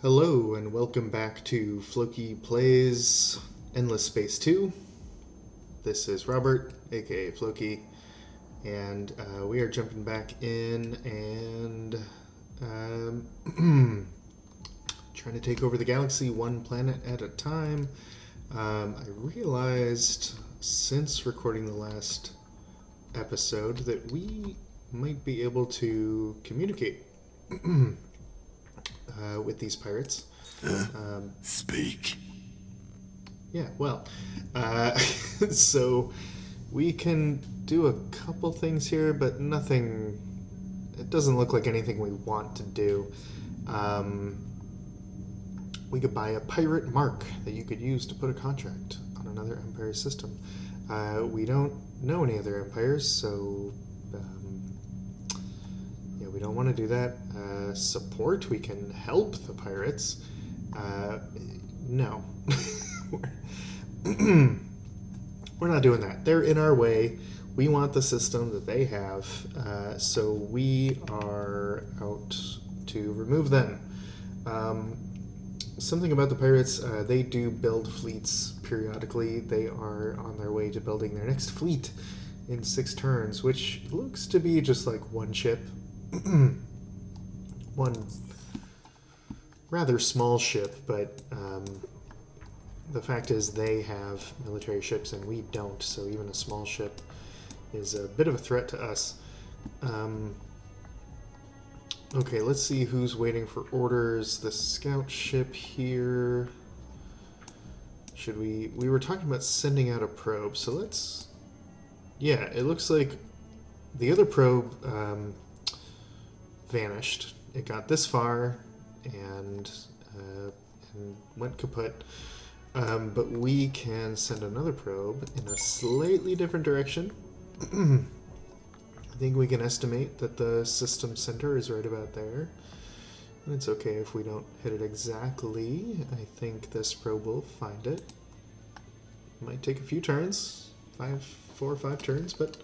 Hello and welcome back to Floki Plays Endless Space 2. This is Robert, aka Floki, and we are jumping back in and trying to take over the galaxy one planet at a time. I realized since recording the last episode that we might be able to communicate with these pirates. Speak. Yeah, well, so we can do a couple things here, but nothing. It doesn't look like anything we want to do. We could buy a pirate mark that you could use to put a contract on another empire system. We don't know any other empires, so yeah, we don't want to do that. Support, we can help the pirates. No. We're not doing that. They're in our way. We want the system that they have, so we are out to remove them. Something about the pirates, they do build fleets periodically. They are on their way to building their next fleet in 6 turns, which looks to be just like one ship. One rather small ship, but the fact is they have military ships and we don't, so even a small ship is a bit of a threat to us. Okay, let's see who's waiting for orders. The scout ship here. Should we were talking about sending out a probe, so let's... Yeah, it looks like the other probe vanished. It got this far and went kaput. But we can send another probe in a slightly different direction. I think we can estimate that the system center is right about there. And it's okay if we don't hit it exactly. I think this probe will find it. Might take a few turns. 4 or 5 turns, but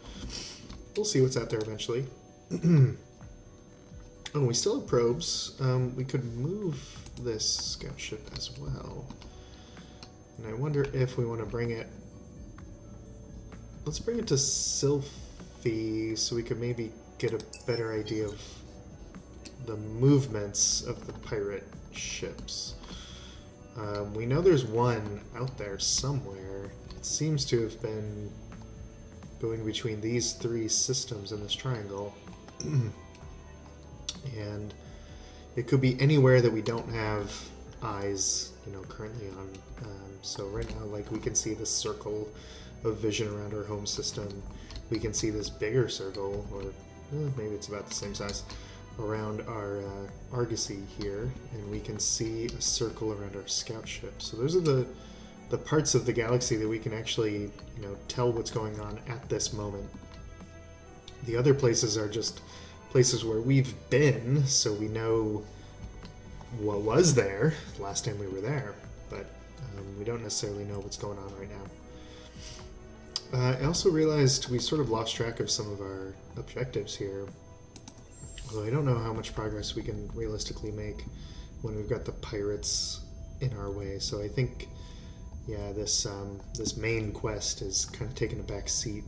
we'll see what's out there eventually. Oh, we still have probes. We could move this scout ship as well. And I wonder if we want to bring it... Let's bring it to Sylphie so we could maybe get a better idea of the movements of the pirate ships. We know there's one out there somewhere. It seems to have been going between these 3 systems in this triangle. And it could be anywhere that we don't have eyes, currently on. So right now, we can see this circle of vision around our home system. We can see this bigger circle, or maybe it's about the same size, around our Argosy here, and we can see a circle around our scout ship. So those are the parts of the galaxy that we can actually, tell what's going on at this moment. The other places are just places where we've been, so we know what was there last time we were there, but we don't necessarily know what's going on right now. I also realized we sort of lost track of some of our objectives here, although I don't know how much progress we can realistically make when we've got the pirates in our way. So I think, yeah, this main quest is kind of taking a back seat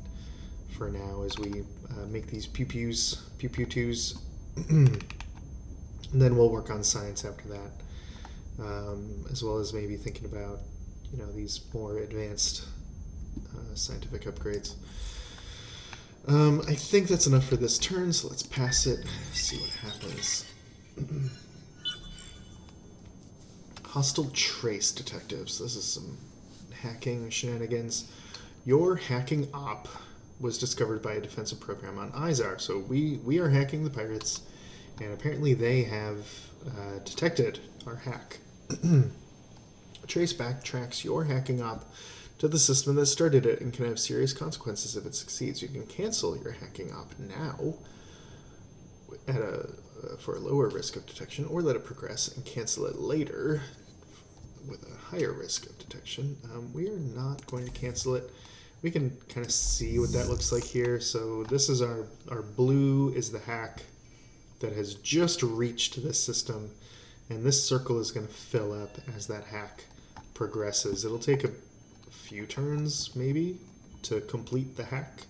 for now as we make these pew-pew-twos. And then we'll work on science after that, as well as maybe thinking about, these more advanced scientific upgrades. I think that's enough for this turn, so let's pass it, see what happens. Hostile trace detectives. This is some hacking shenanigans. Your hacking op was discovered by a defensive program on Izar. So we are hacking the pirates, and apparently they have detected our hack. Trace backtracks your hacking op to the system that started it and can have serious consequences if it succeeds. You can cancel your hacking op now for a lower risk of detection, or let it progress and cancel it later with a higher risk of detection. We are not going to cancel it. We can kind of see what that looks like here. So this is our blue is the hack that has just reached this system And this circle is going to fill up as that hack progresses. It'll take a few turns, maybe, to complete the hack.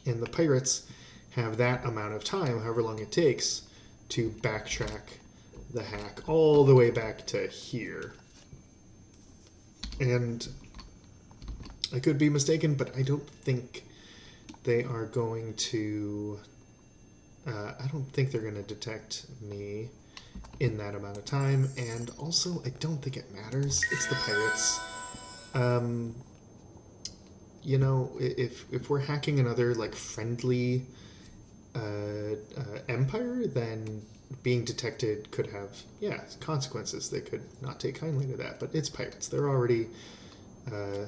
And the pirates have that amount of time, however long it takes, to backtrack the hack all the way back to here. And I could be mistaken, but I don't think they are going to... I don't think they're going to detect me in that amount of time, and also I don't think it matters. It's the pirates. You know, if we're hacking another like friendly empire, then being detected could have consequences. They could not take kindly to that, but it's pirates. They're already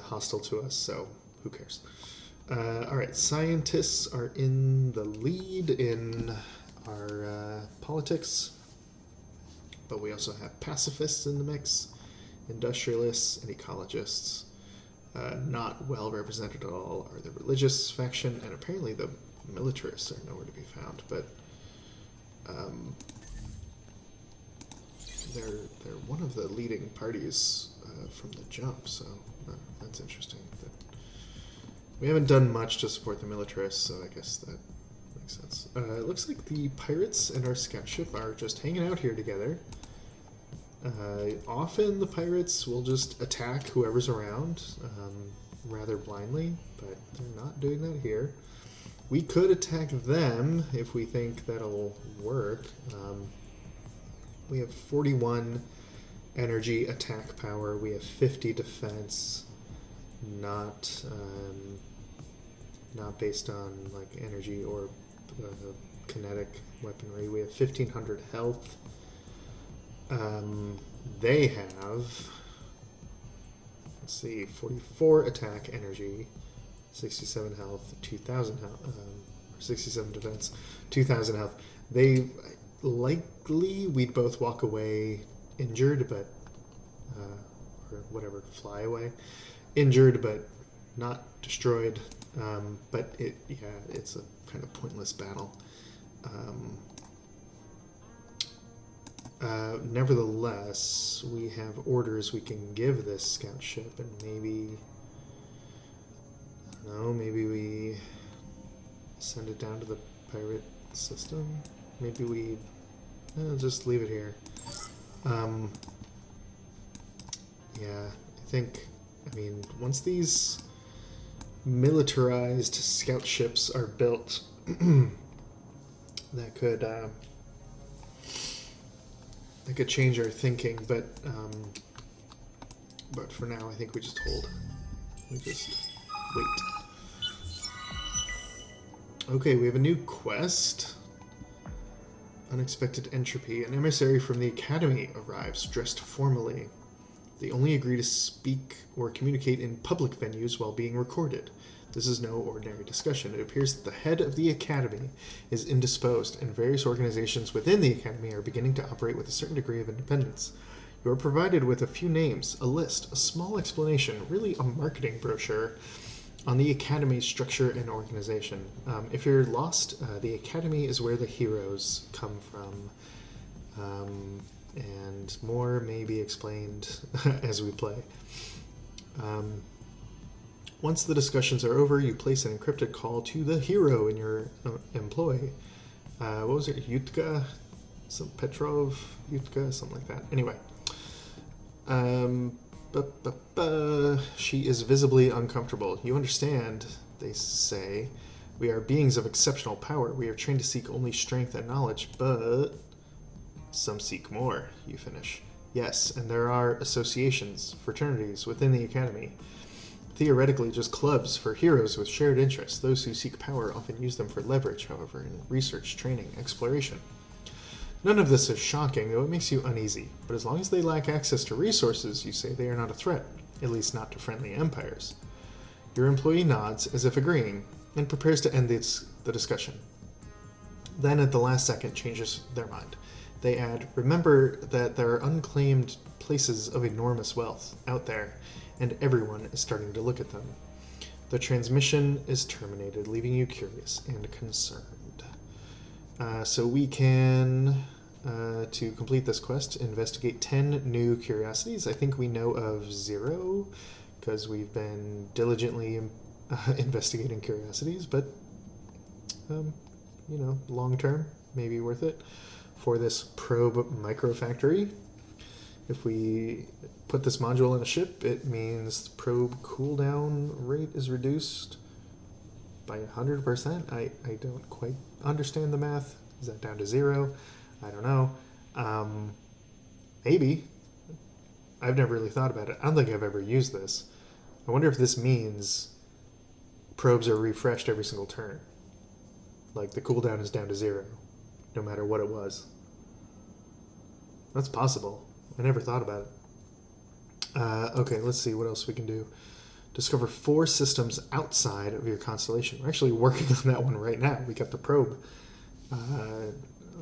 hostile to us, so who cares? All right, scientists are in the lead in our politics. But we also have pacifists in the mix, industrialists, and ecologists. Not well represented at all are the religious faction, and apparently the militarists are nowhere to be found. But they're one of the leading parties from the jump, so that's interesting. But we haven't done much to support the militarists, so I guess that makes sense. It looks like the pirates and our scout ship are just hanging out here together. Often the pirates will just attack whoever's around rather blindly, but they're not doing that here. We could attack them if we think that'll work. We have 41 energy attack power. We have 50 defense. Not based on like energy or kinetic weaponry. We have 1500 health. They have, let's see, 44 attack energy, 67 health, 2000 health, 67 defense, 2000 health. They likely we'd both walk away injured, but or whatever, fly away injured, but not destroyed. But it's a kind of pointless battle. Nevertheless, we have orders we can give this scout ship, and maybe, I don't know, maybe we send it down to the pirate system. Maybe we just leave it here. Yeah, I mean, once these militarized scout ships are built, that could change our thinking, but for now, I think we just hold. We just wait. Okay, we have a new quest. Unexpected entropy. An emissary from the Academy arrives, dressed formally. They only agree to speak or communicate in public venues while being recorded. This is no ordinary discussion. It appears that the head of the Academy is indisposed, and various organizations within the Academy are beginning to operate with a certain degree of independence. You are provided with a few names, a list, a small explanation, really a marketing brochure on the Academy's structure and organization. If you're lost, the Academy is where the heroes come from, and more may be explained as we play. Once the discussions are over, you place an encrypted call to the hero in your employ. What was it? Yutka? Petrov? Yutka? Something like that. Anyway. She is visibly uncomfortable. You understand, they say. We are beings of exceptional power. We are trained to seek only strength and knowledge, but some seek more, you finish. Yes, and there are associations, fraternities within the Academy. Theoretically, just clubs for heroes with shared interests. Those who seek power often use them for leverage, however, in research, training, exploration. None of this is shocking, though it makes you uneasy. But as long as they lack access to resources, you say they are not a threat, at least not to friendly empires. Your employee nods, as if agreeing, and prepares to end the discussion. Then, at the last second, changes their mind. They add, remember that there are unclaimed places of enormous wealth out there, and everyone is starting to look at them. The transmission is terminated, leaving you curious and concerned. So we can to complete this quest, investigate 10 new curiosities. I think we know of 0 because we've been diligently investigating curiosities, but long term, maybe worth it for this probe microfactory. If we put this module in a ship, it means the probe cooldown rate is reduced by 100%. I don't quite understand the math. Is that down to 0? I don't know. Maybe. I've never really thought about it. I don't think I've ever used this. I wonder if this means probes are refreshed every single turn. Like the cooldown is down to 0, no matter what it was. That's possible. I never thought about it. Okay, let's see what else we can do. Discover 4 systems outside of your constellation. We're actually working on that one right now. We got the probe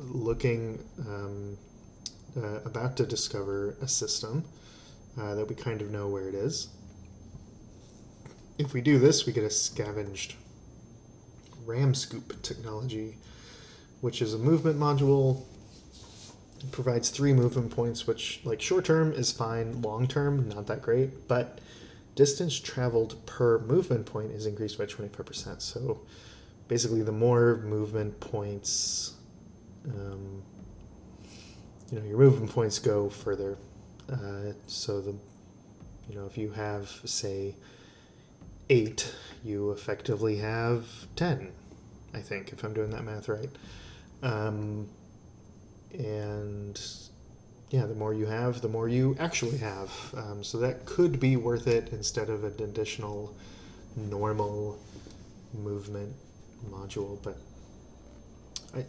looking, about to discover a system that we kind of know where it is. If we do this, we get a scavenged ram scoop technology, which is a movement module. It provides 3 movement points, which, like, short term is fine, long term not that great, but distance traveled per movement point is increased by 25%. So basically, the more movement points, your movement points go further. So if you have, say, 8, you effectively have 10, I think, if I'm doing that math right. And yeah, the more you have, the more you actually have. So that could be worth it instead of an additional normal movement module. But I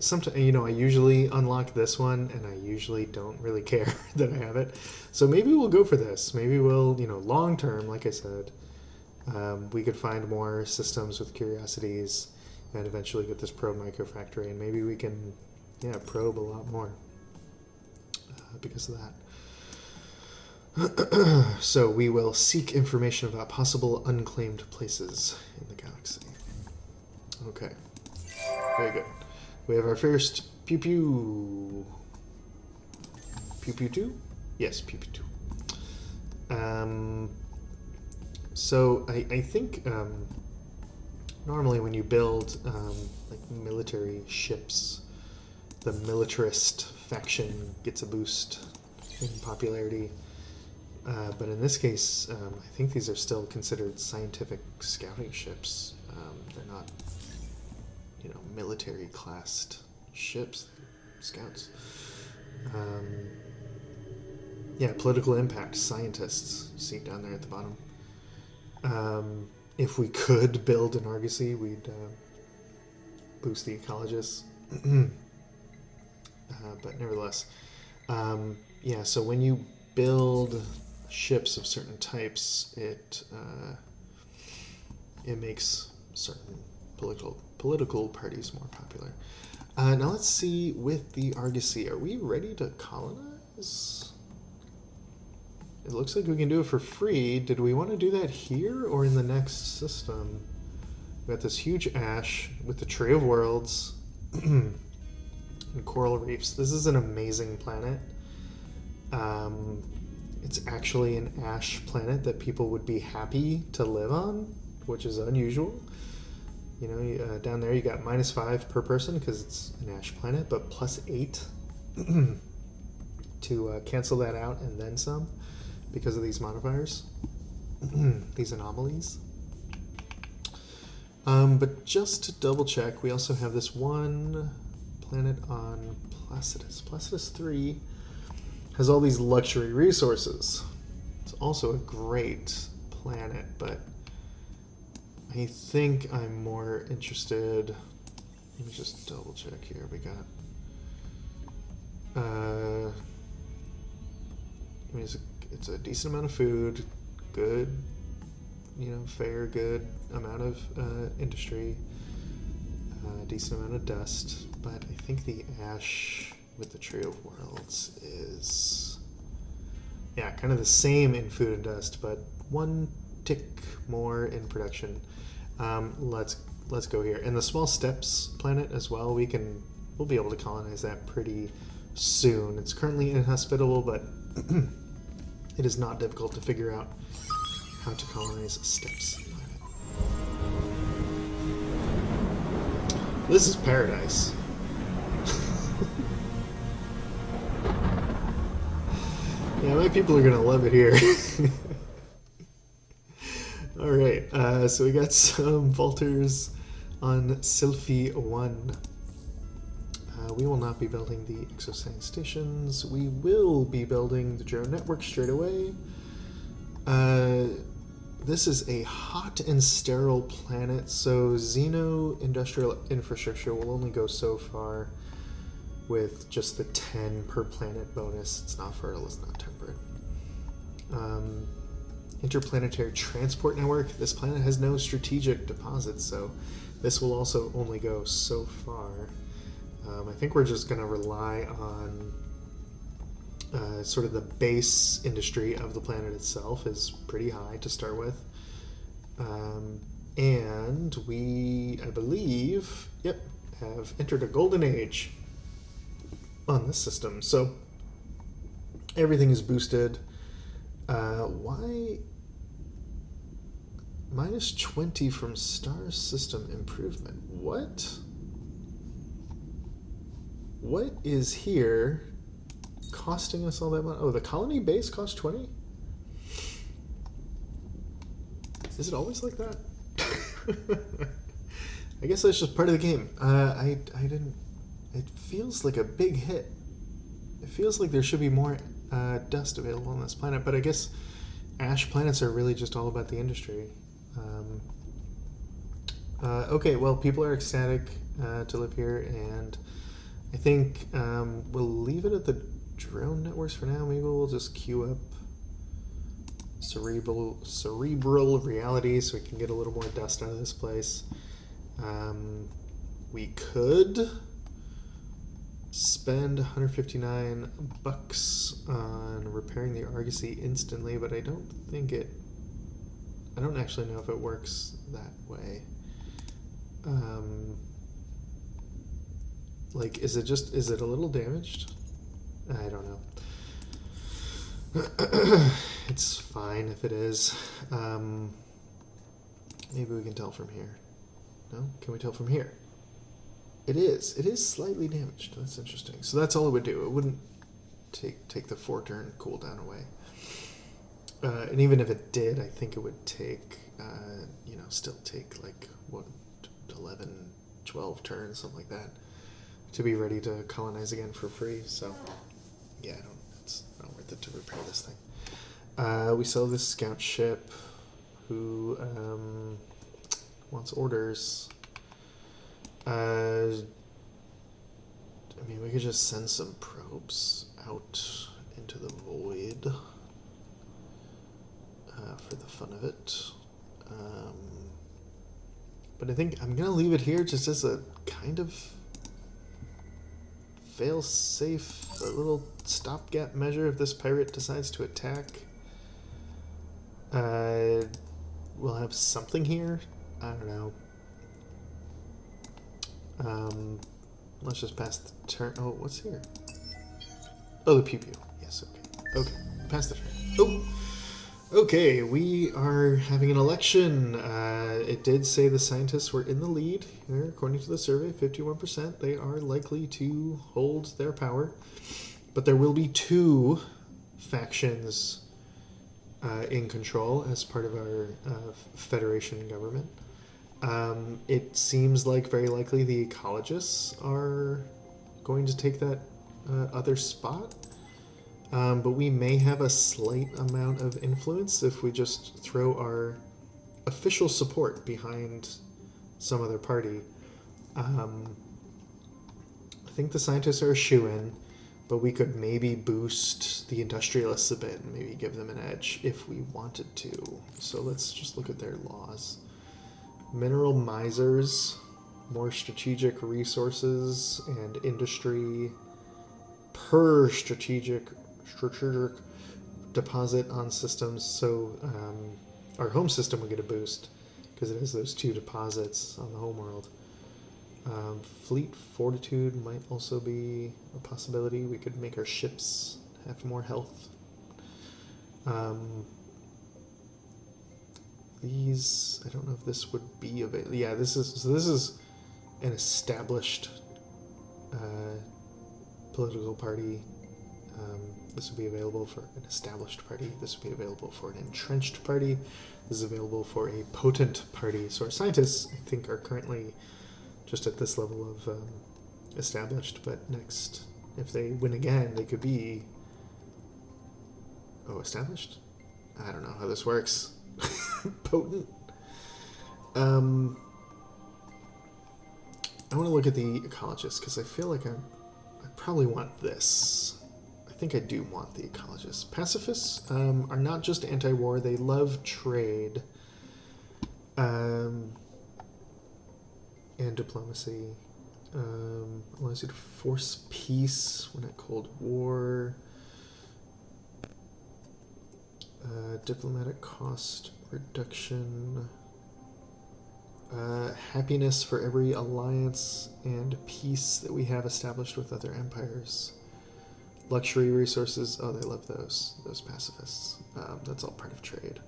usually unlock this one, and I usually don't really care that I have it. So maybe we'll go for this. Maybe we'll, long term, like I said, we could find more systems with curiosities and eventually get this probe microfactory, and maybe we can, probe a lot more because of that. So we will seek information about possible unclaimed places in the galaxy. Okay, very good. We have our first pew pew. Pew pew 2? Yes, pew pew 2. So I think normally when you build like military ships, the militarist faction gets a boost in popularity. But in this case, I think these are still considered scientific scouting ships. They're not, military classed ships, scouts. Political impact, scientists, see down there at the bottom. If we could build an Argosy, we'd boost the ecologists. But nevertheless, so when you build ships of certain types, it makes certain political parties more popular. Now let's see with the Argosy. Are we ready to colonize? It looks like we can do it for free. Did we want to do that here or in the next system? We got this huge ash with the Tree of Worlds and coral reefs. This is an amazing planet. It's actually an ash planet that people would be happy to live on, which is unusual. Down there you got -5 per person because it's an ash planet, but +8 to cancel that out and then some because of these modifiers, these anomalies. But just to double check, we also have this one planet on Placidus. Placidus 3 has all these luxury resources. It's also a great planet, but I think I'm more interested. Let me just double check here. We got it's a decent amount of food, good, fair, good amount of industry, decent amount of dust, but I think the ash with the Tree of Worlds is, kind of the same in food and dust, but one tick more in production. Let's go here. And the Small Steps planet as well, we'll be able to colonize that pretty soon. It's currently inhospitable, but it is not difficult to figure out how to colonize steppes. This is paradise. Yeah, my people are gonna love it here. Alright, so we got some Vaulters on Sylphy 1. We will not be building the exoscience stations. We will be building the drone network straight away. This is a hot and sterile planet, so Xeno industrial infrastructure will only go so far with just the 10 per planet bonus. It's not fertile, it's not temperate. Interplanetary transport network. This planet has no strategic deposits, so this will also only go so far. I think we're just going to rely on sort of the base industry of the planet itself is pretty high to start with. And we, I believe, yep, have entered a golden age on this system. So everything is boosted. Why minus 20 from star system improvement? What is here costing us all that money? Oh, the colony base costs 20? Is it always like that? I guess that's just part of the game. I didn't... It feels like a big hit. It feels like there should be more dust available on this planet, but I guess ash planets are really just all about the industry. Okay, well, people are ecstatic to live here, and I think we'll leave it at the drone networks for now. Maybe we'll just queue up cerebral reality so we can get a little more dust out of this place. We could spend 159 bucks on repairing the Argosy instantly, but I don't actually know if it works that way. Like, is it a little damaged? I don't know. It's fine if it is. Maybe we can tell from here. No? Can we tell from here? It is. It is slightly damaged. That's interesting. So that's all it would do. It wouldn't take the 4-turn cooldown away. And even if it did, I think it would take, still take like, 11, 12 turns, something like that, to be ready to colonize again for free. So, yeah, it's not worth it to repair this thing. We sell this scout ship who wants orders. I mean, we could just send some probes out into the void for the fun of it. But I think I'm going to leave it here just as a kind of fail-safe, a little stopgap measure if this pirate decides to attack. We'll have something here. I don't know. Let's just pass the turn. Oh, what's here? Oh, the pew-pew. Yes, okay. Okay, pass the turn. Oh! Okay, we are having an election. It did say the scientists were in the lead here, according to the survey, 51%. They are likely to hold their power. But there will be 2 factions in control as part of our Federation government. It seems like very likely the ecologists are going to take that other spot. But we may have a slight amount of influence if we just throw our official support behind some other party. I think the scientists are a shoo-in, but we could maybe boost the industrialists a bit and maybe give them an edge if we wanted to. So let's just look at their laws. Mineral misers, more strategic resources and industry per strategic deposit on systems. So our home system will get a boost because it has those 2 deposits on the home world. Fleet fortitude might also be a possibility. We could make our ships have more health. These, I don't know if this would be available. Yeah, this is an established political party. This would be available for an established party. This would be available for an entrenched party. This is available for a potent party. So our scientists, I think, are currently just at this level of established. But next, if they win again, they could be... Oh, established? I don't know how this works. Potent. I want to look at the ecologists because I feel like I probably want this. I think I do want the ecologists. Pacifists are not just anti-war; they love trade and diplomacy. Allows you to force peace when at Cold War. Diplomatic cost reduction. Happiness for every alliance and peace that we have established with other empires. Luxury resources. Oh, they love those pacifists. That's all part of trade.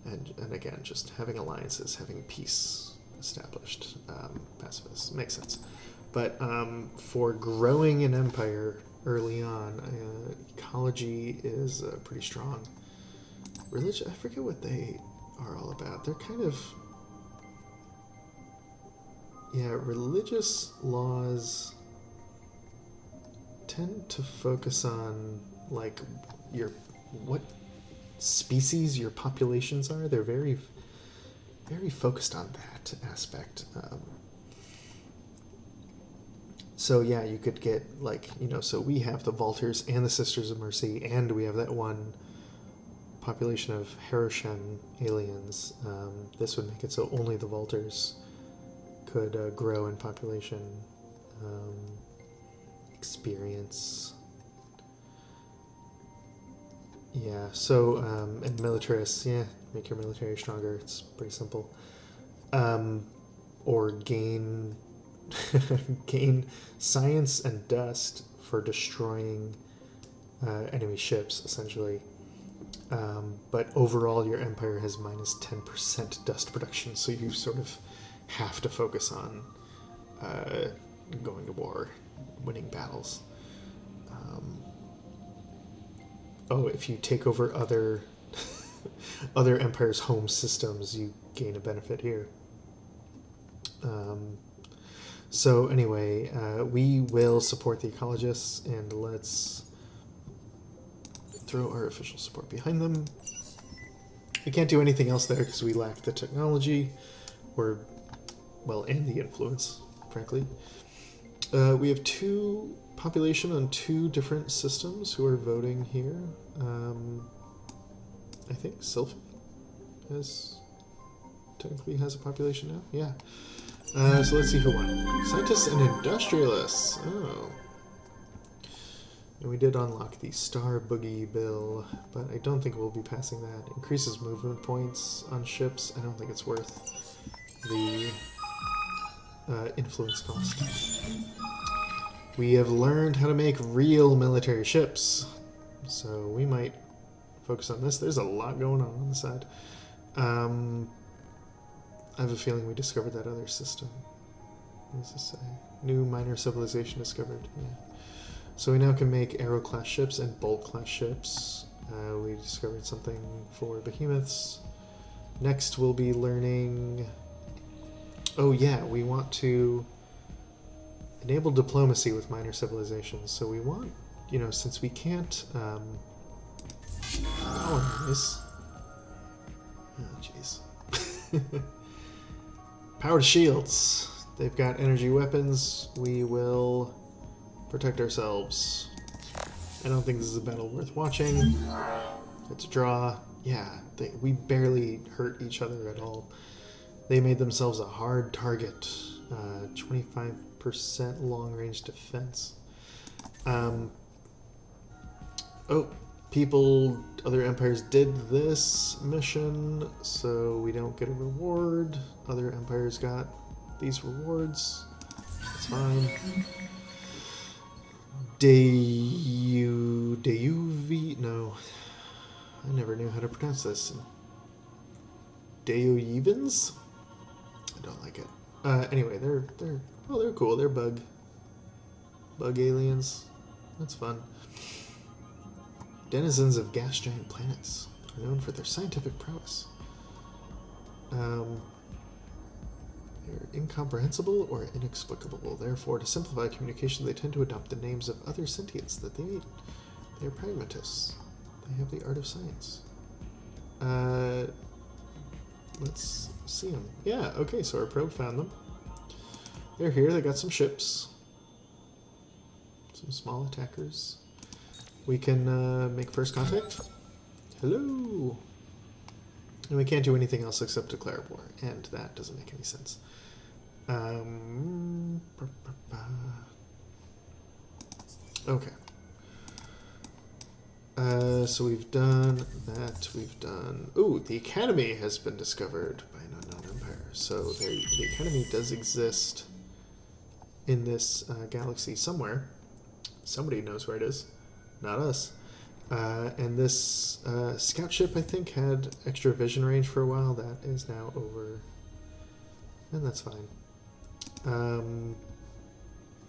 And again, just having alliances, having peace established. Pacifists. Makes sense. But for growing an empire early on, ecology is pretty strong. Religion, I forget what they are all about. They're kind of... Yeah, religious laws tend to focus on, like, what species your populations are. They're very, very focused on that aspect. So yeah, you could get, like, so we have the Vultures and the Sisters of Mercy, and we have that one population of Haroshen aliens. This would make it so only the Vultures could grow in population. Experience. Yeah, so, and militarists, yeah, make your military stronger. It's pretty simple. Or gain science and dust for destroying enemy ships, essentially. But overall, your empire has minus 10% dust production, so you sort of have to focus on going to war, winning battles. If you take over other empires' home systems, you gain a benefit here. So anyway, we will support the ecologists, and let's throw our official support behind them. We can't do anything else there because we lack the technology, and the influence, frankly. We have population on 2 different systems who are voting here. I think Sylph technically has a population now. Yeah. So let's see who won. Scientists and industrialists. Oh. And we did unlock the Star Boogie bill, but I don't think we'll be passing that. Increases movement points on ships. I don't think it's worth the influence cost. We have learned how to make real military ships, so we might focus on this. There's a lot going on the side. I have a feeling we discovered that other system. What does this say? New minor civilization discovered. Yeah. So we now can make Aero-class ships and Bolt-class ships. We discovered something for behemoths. Next we'll be learning... Oh yeah, we want to enable diplomacy with minor civilizations. So we want, since we can't colonize... Oh, jeez. Powered shields. They've got energy weapons. We will protect ourselves. I don't think this is a battle worth watching. It's a draw. Yeah, we barely hurt each other at all. They made themselves a hard target. 25% long-range defense. Other empires did this mission, so we don't get a reward. Other empires got these rewards. That's fine. Deuv? No, I never knew how to pronounce this. Deuyevans? I don't like it. Anyway, they're cool. They're bug aliens. That's fun. Denizens of gas giant planets are known for their scientific prowess. They're incomprehensible or inexplicable. Therefore, to simplify communication, they tend to adopt the names of other sentients that they meet. They are pragmatists. They have the art of science. Let's see them. Yeah, okay, so our probe found them. They're here. They got some ships. Some small attackers. We can make first contact. Hello! And we can't do anything else except declare war, and that doesn't make any sense. Okay. So we've done that. We've done... Ooh, the Academy has been discovered by an unknown empire. So the Academy does exist in this galaxy somewhere. Somebody knows where it is. Not us. And this scout ship, I think, had extra vision range for a while. That is now over. And that's fine.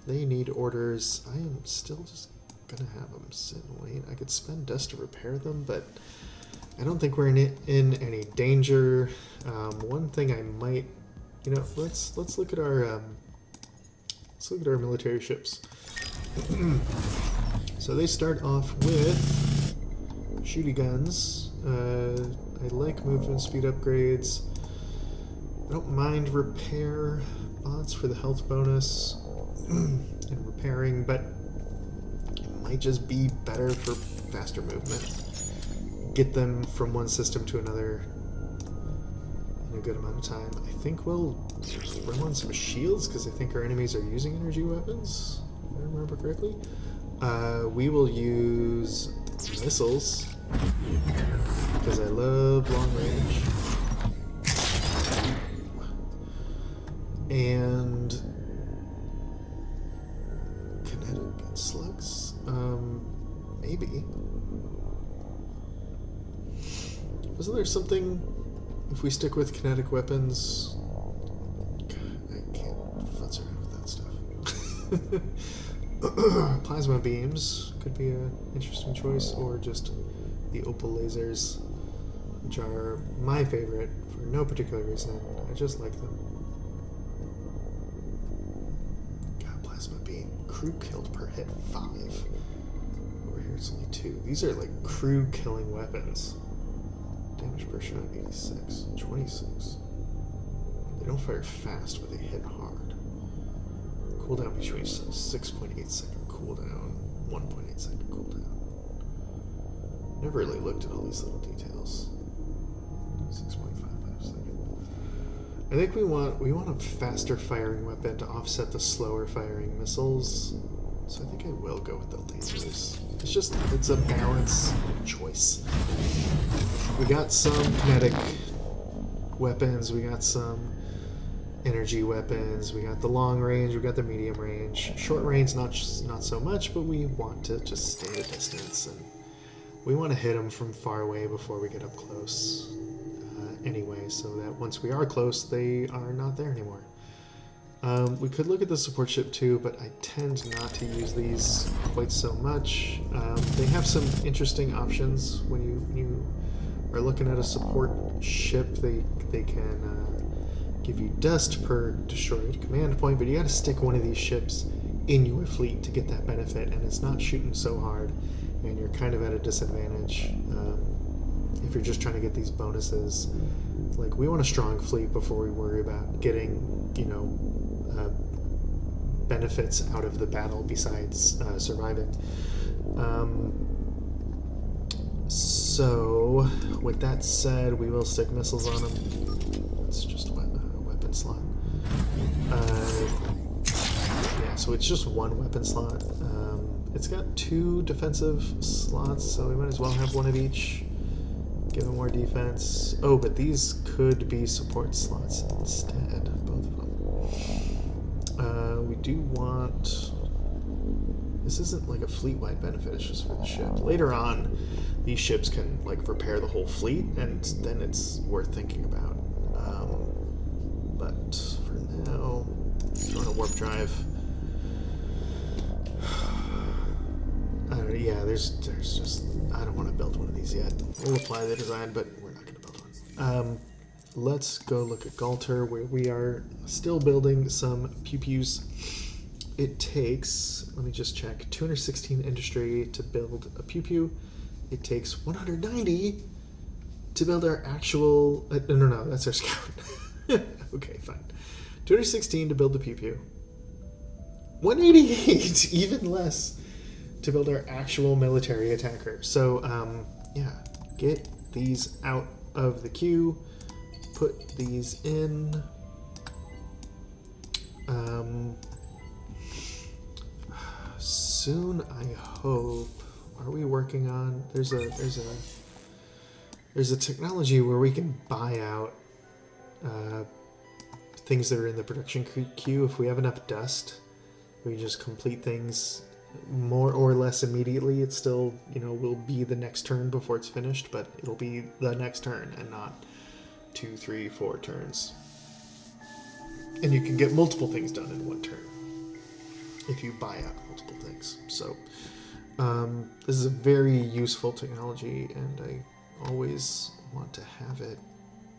They need orders. I am still just gonna have them sit and wait. I could spend dust to repair them, but I don't think we're in any danger. One thing I might, let's look at our military ships. So they start off with shooty guns. I like movement speed upgrades. I don't mind repair bots for the health bonus and repairing, but it might just be better for faster movement. Get them from one system to another in a good amount of time. I think we'll throw on some shields because I think our enemies are using energy weapons, if I remember correctly. We will use missiles because I love long range. And kinetic slugs? Maybe. Wasn't there something, if we stick with kinetic weapons? God, I can't futz around with that stuff. Plasma beams could be an interesting choice, or just the opal lasers, which are my favorite for no particular reason. I just like them. God, plasma beam. Crew killed per hit 5. Over here it's only 2. These are like crew killing weapons. Damage per shot 86, 26. They don't fire fast, but they hit hard. Cooldown between 6.8 second cooldown, 1.8 second cooldown. Never really looked at all these little details. 6.55 second. I think we want a faster firing weapon to offset the slower firing missiles. So I think I will go with the lasers. It's a balance choice. We got some kinetic weapons, we got some energy weapons, we got the long range, we got the medium range. Short range, not so much, but we want to just stay at a distance, and we want to hit them from far away before we get up close anyway, so that once we are close, they are not there anymore. We could look at the support ship too, but I tend not to use these quite so much. They have some interesting options when you are looking at a support ship. They can give you dust per destroyed command point, but you got to stick one of these ships in your fleet to get that benefit, and it's not shooting so hard, and you're kind of at a disadvantage if you're just trying to get these bonuses. Like, we want a strong fleet before we worry about getting, benefits out of the battle besides surviving. So, with that said, we will stick missiles on them. It's just a weapon slot. Yeah, so it's just one weapon slot. It's got 2 defensive slots, so we might as well have one of each. Give them more defense. Oh, but these could be support slots instead, both of them. do want... This isn't like a fleet-wide benefit, it's just for the ship. Later on, these ships can like repair the whole fleet, and then it's worth thinking about. But for now, throwing a warp drive. I don't know, yeah, there's just... I don't want to build one of these yet. We'll apply the design, but we're not going to build one. Let's go look at Galter, where we are still building some pew-pews. It takes, let me just check, 216 industry to build a pew-pew. It takes 190 to build our actual... no, that's our scout. Okay, fine. 216 to build the pew-pew. 188, even less, to build our actual military attacker. So, yeah, get these out of the queue. Put these in. Soon, I hope. Are we working on? There's a technology where we can buy out things that are in the production queue. If we have enough dust, we just complete things more or less immediately. It still, will be the next turn before it's finished, but it'll be the next turn and not 2, 3, 4 turns. And you can get multiple things done in one turn if you buy out multiple things. So this is a very useful technology, and I always want to have it.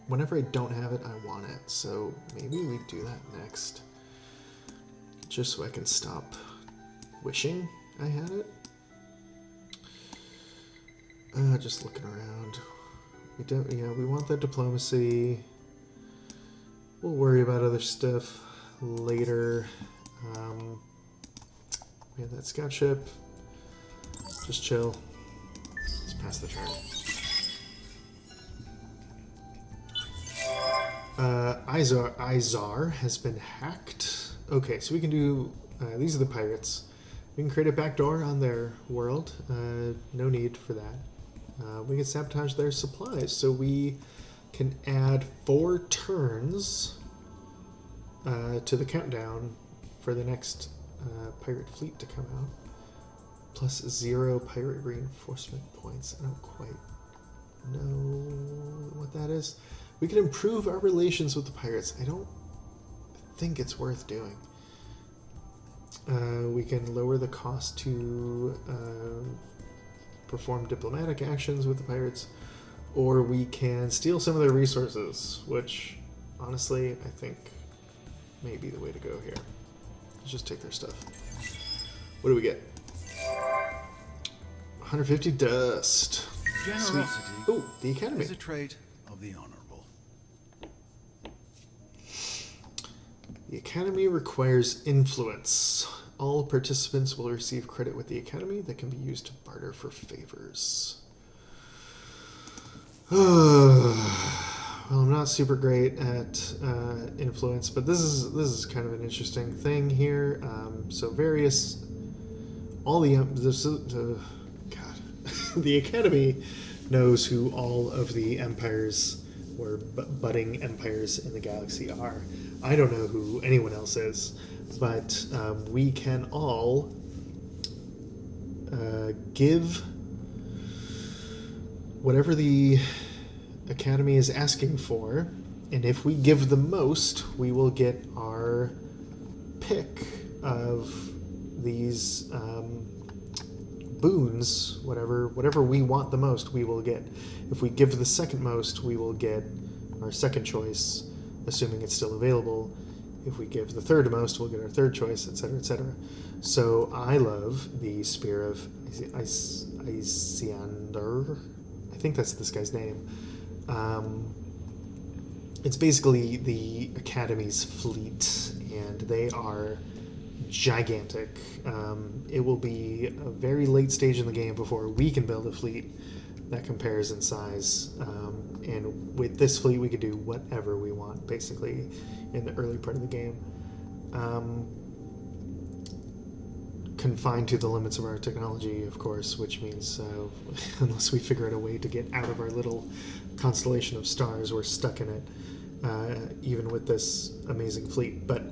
Whenever I don't have it, I want it. So maybe we do that next, just so I can stop wishing I had it. Just looking around. We want that diplomacy. We'll worry about other stuff later. We have that scout ship. Just chill. Let's pass the turn. Izar has been hacked. Okay, so we can do... these are the pirates. We can create a backdoor on their world. No need for that. We can sabotage their supplies, so we can add 4 turns to the countdown for the next pirate fleet to come out, plus 0 pirate reinforcement points. I don't quite know what that is. We can improve our relations with the pirates. I don't think it's worth doing. We can lower the cost to perform diplomatic actions with the pirates, or we can steal some of their resources, which honestly I think may be the way to go here. Let's just take their stuff. What do we get? 150 dust. Generosity. Oh, the academy. Is a trait of the honorable. The academy requires influence. All participants will receive credit with the academy that can be used to barter for favors. Well, I'm not super great at influence, but this is kind of an interesting thing here. So various, all the the academy knows who all of the empires or budding empires in the galaxy are. I don't know who anyone else is, but we can all give whatever the academy is asking for, and if we give the most, we will get our pick of these boons. Whatever we want the most, we will get. If we give the second most, we will get our second choice, assuming it's still available. If we give the third most, we'll get our third choice, etc., etc. So I love the Spear of Isiander. I think that's this guy's name. It's basically the Academy's fleet, and they are gigantic. It will be a very late stage in the game before we can build a fleet that compares in size. And with this fleet, we can do whatever we want, basically, in the early part of the game. Confined to the limits of our technology, of course, which means unless we figure out a way to get out of our little constellation of stars, we're stuck in it, even with this amazing fleet. But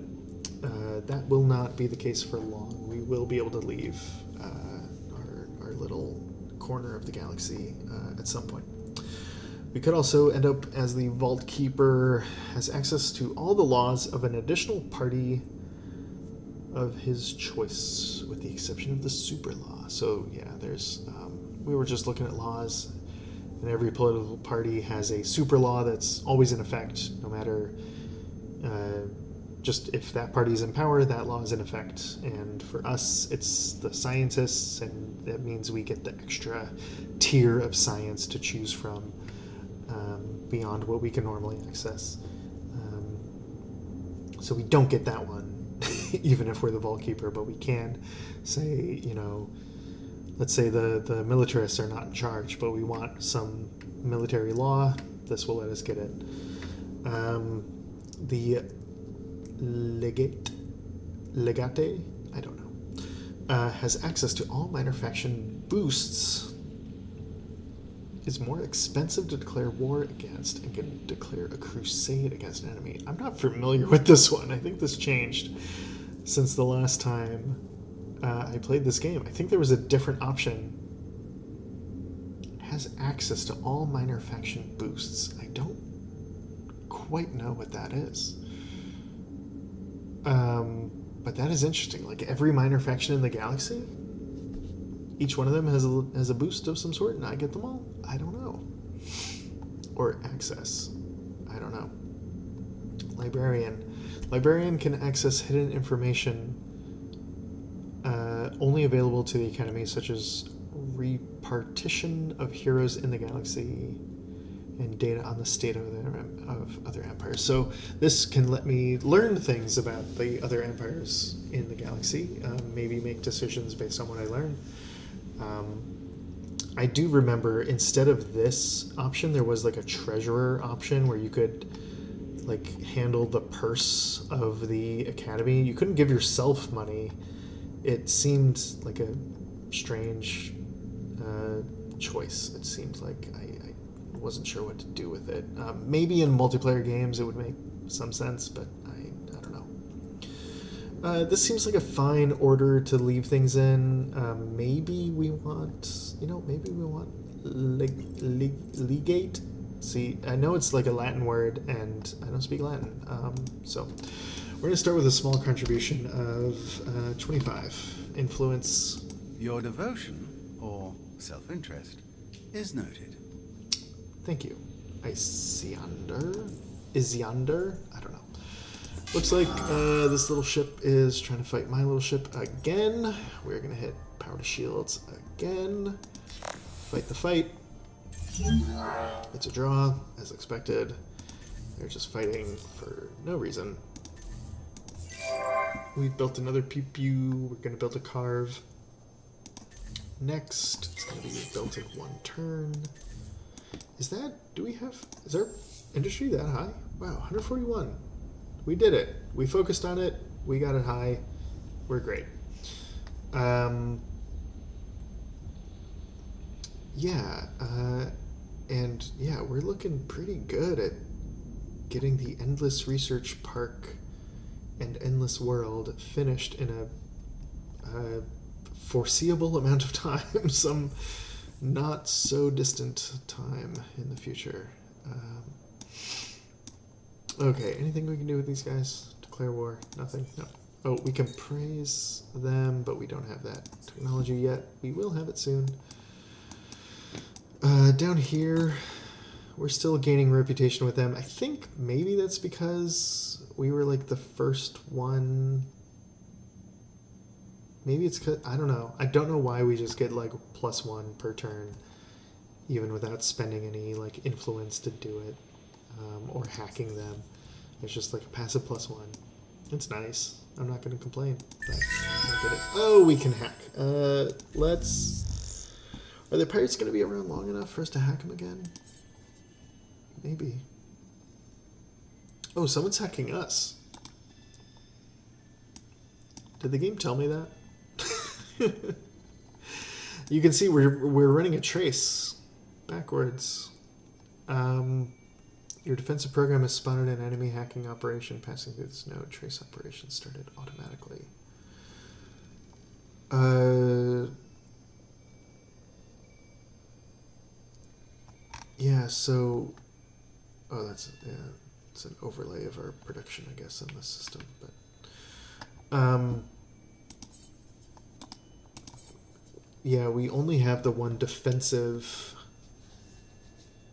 that will not be the case for long. We will be able to leave our little corner of the galaxy at some point. We could also end up as the Vault Keeper, has access to all the laws of an additional party of his choice, with the exception of the super law. So yeah, there's we were just looking at laws, and every political party has a super law that's always in effect, no matter just if that party's in power, that law is in effect. And for us, it's the scientists, and that means we get the extra tier of science to choose from beyond what we can normally access. So we don't get that one, even if we're the Vault Keeper, but we can say, let's say the militarists are not in charge, but we want some military law. This will let us get it. The legate, I don't know, has access to all minor faction boosts. Is more expensive to declare war against, and can declare a crusade against an enemy. I'm not familiar with this one. I think this changed since the last time I played this game. I think there was a different option. It has access to all minor faction boosts. I don't quite know what that is. But that is interesting. Like every minor faction in the galaxy, each one of them has a boost of some sort, and I get them all? I don't know. Or access. I don't know. Librarian. Librarian can access hidden information only available to the Academy, such as repartition of heroes in the galaxy and data on the state of other empires. So this can let me learn things about the other empires in the galaxy, maybe make decisions based on what I learn. I do remember instead of this option, there was like a treasurer option where you could like handle the purse of the academy. You couldn't give yourself money. It seemed like a strange choice. It seemed like I wasn't sure what to do with it. Maybe in multiplayer games it would make some sense, but I don't know. This seems like a fine order to leave things in. Maybe we want, legate. See, I know it's like a Latin word, and I don't speak Latin. So we're going to start with a small contribution of 25. Influence. Your devotion, or self-interest, is noted. Thank you. Isiander? I don't know. Looks like this little ship is trying to fight my little ship again. We're going to hit power to shields again. Fight the fight. It's a draw, as expected. They're just fighting for no reason. We've built another pew-pew. We're going to build a carve. Next, it's going to be built in one turn. Is our industry that high? Wow, 141. We did it. We focused on it. We got it high. We're great. We're looking pretty good at getting the Endless Research Park and Endless World finished in a foreseeable amount of time, some not so distant time in the future. Okay, anything we can do with these guys? Declare war? Nothing? No. Oh, we can praise them, but we don't have that technology yet. We will have it soon. Down here, we're still gaining reputation with them. I think maybe that's because we were like the first one. Maybe it's because, I don't know. I don't know why we just get like +1 per turn, even without spending any like influence to do it, or hacking them. It's just like a passive +1. It's nice. I'm not going to complain. But I'm not good at... Oh, we can hack. Are the pirates going to be around long enough for us to hack them again? Maybe. Oh, someone's hacking us. Did the game tell me that? You can see we're running a trace backwards. Your defensive program has spotted an enemy hacking operation passing through this node. Trace operation started automatically. Yeah, so... Oh, it's an overlay of our production, I guess, in this system. But yeah, we only have the one defensive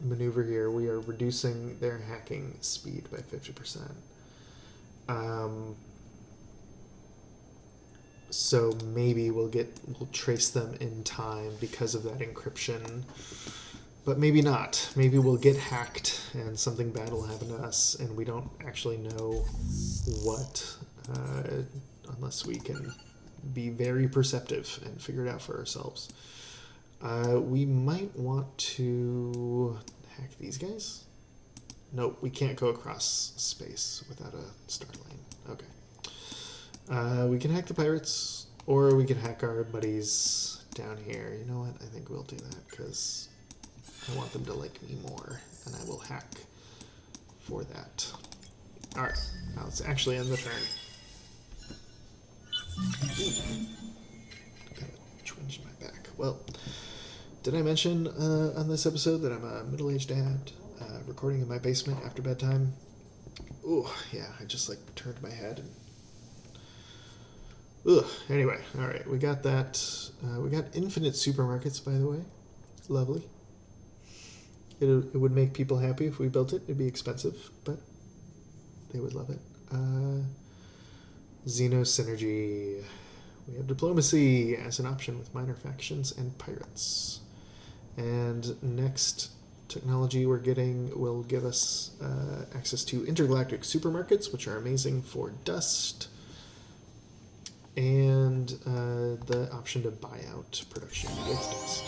maneuver here. We are reducing their hacking speed by 50%. So maybe we'll trace them in time because of that encryption. But maybe not. Maybe we'll get hacked and something bad will happen to us and we don't actually know what, unless we can be very perceptive and figure it out for ourselves. We might want to hack these guys. Nope, we can't go across space without a star lane. Okay. We can hack the pirates, or we can hack our buddies down here. You know what? I think we'll do that, because I want them to like me more, and I will hack for that. Alright, now let's actually end the turn. Got a twinge in my back. Well, did I mention on this episode that I'm a middle-aged dad recording in my basement after bedtime? Ooh, yeah, I just like turned my head and... Ugh, anyway, alright, we got that. We got infinite supermarkets, by the way. Lovely. It would make people happy if we built it. It'd be expensive, but they would love it. Xenosynergy. We have diplomacy as an option with minor factions and pirates. And next technology we're getting will give us access to intergalactic supermarkets, which are amazing for dust. And the option to buy out production with dust.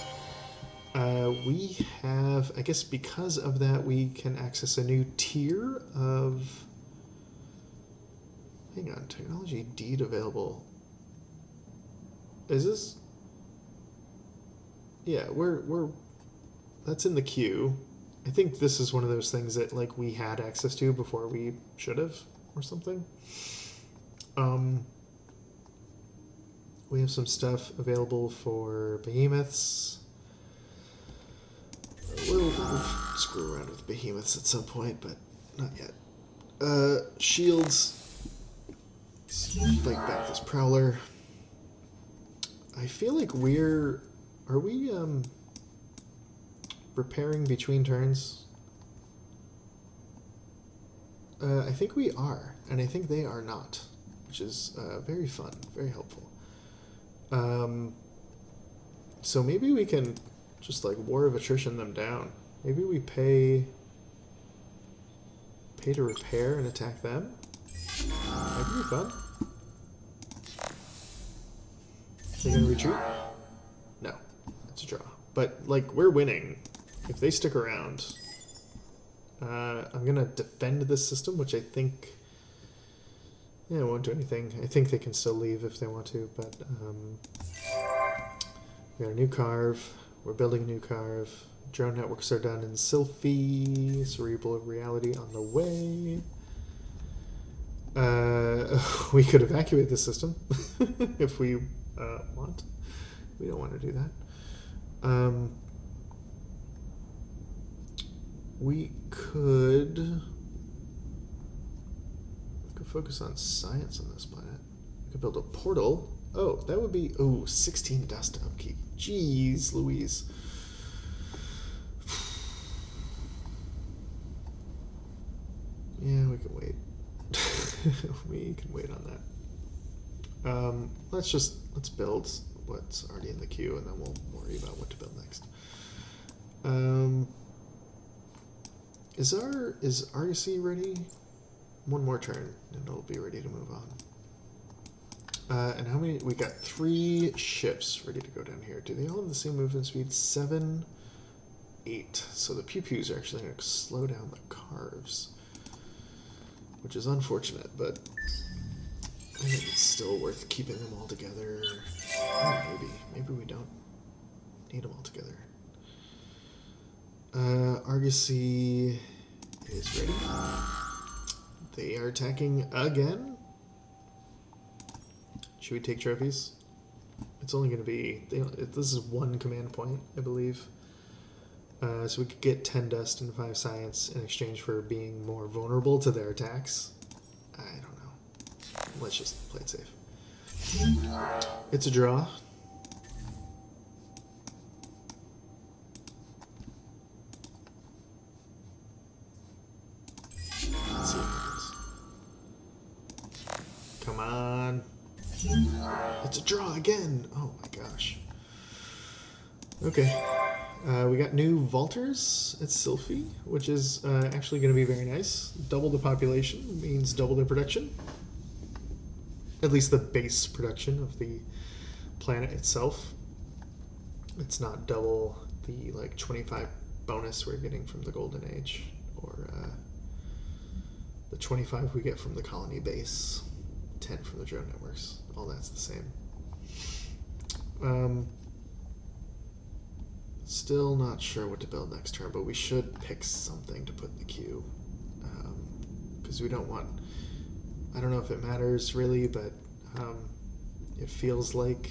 We have, I guess because of that, we can access a new tier of... Hang on, technology deed available. Is this... Yeah, we're... That's in the queue. I think this is one of those things that, like, we had access to before we should have, or something. We have some stuff available for behemoths. We'll screw around with behemoths at some point, but not yet. Shields. Let's fight back this prowler. I feel like are we repairing between turns? I think we are, and I think they are not, which is very fun, very helpful. So maybe we can just like War of Attrition them down. Maybe we pay to repair and attack them. That could be fun. They gonna retreat? No, it's a draw. But like we're winning if they stick around. I'm gonna defend this system, which I think. Yeah, it won't do anything. I think they can still leave if they want to, but we got a new carve. We're building a new carve. Drone networks are done in Sylphy. Cerebral reality on the way. We could evacuate the system if we want. We don't want to do that. We could focus on science on this planet. We could build a portal. Oh, that would be 16 dust upkeep. Jeez Louise. Yeah, we can wait. We can wait on that. Let's build what's already in the queue, and then we'll worry about what to build next. Is Argosy ready? One more turn, and it'll be ready to move on. And how many? We got 3 ships ready to go down here. Do they all have the same movement speed? 7, 8. So the pew-pews are actually going to slow down the carves, which is unfortunate, but I think it's still worth keeping them all together. Oh, maybe we don't need them all together. Argosy is ready. They are attacking again. Should we take trophies? It's only going to be... this is 1 command point, I believe. So we could get 10 dust and 5 science in exchange for being more vulnerable to their attacks. I don't know. Let's just play it safe. It's a draw. Let's see what happens. Come on. It's a draw again. Oh my gosh. Okay. We got new Vaulters at Sylphie, which is actually going to be very nice. Double the population means double the production. At least the base production of the planet itself. It's not double the 25 bonus we're getting from the Golden Age, or the 25 we get from the colony base, 10 from the drone networks. All that's the same. Still not sure what to build next turn, but we should pick something to put in the queue. Because we don't want... I don't know if it matters really, but it feels like,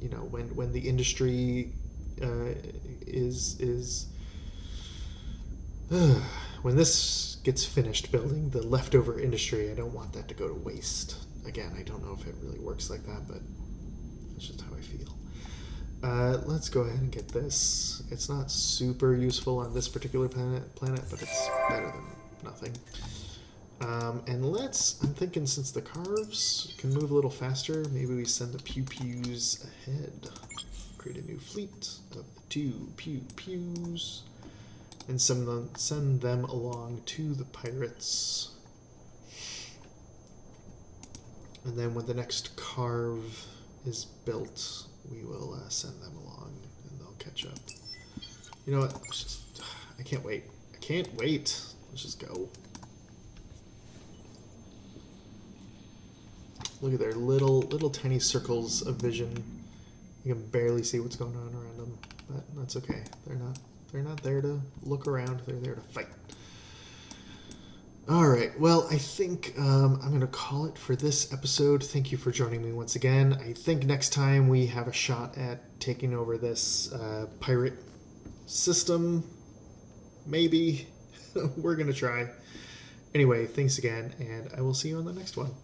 you know, when the industry is when this gets finished building, the leftover industry, I don't want that to go to waste. Again, I don't know if it really works like that, but that's just how I feel. Let's go ahead and get this. It's not super useful on this particular planet, but it's better than nothing. And I'm thinking since the Carves can move a little faster, maybe we send the Pew Pews ahead. Create a new fleet of the 2 Pew Pews. And send them along to the pirates. And then when the next Carve is built, we will send them along and they'll catch up. You know what? I can't wait. I can't wait. Let's just go. Look at their little tiny circles of vision. You can barely see what's going on around them, but that's okay. They're not there to look around. They're there to fight. All right. Well, I think I'm going to call it for this episode. Thank you for joining me once again. I think next time we have a shot at taking over this pirate system. Maybe. We're going to try. Anyway, thanks again, and I will see you on the next one.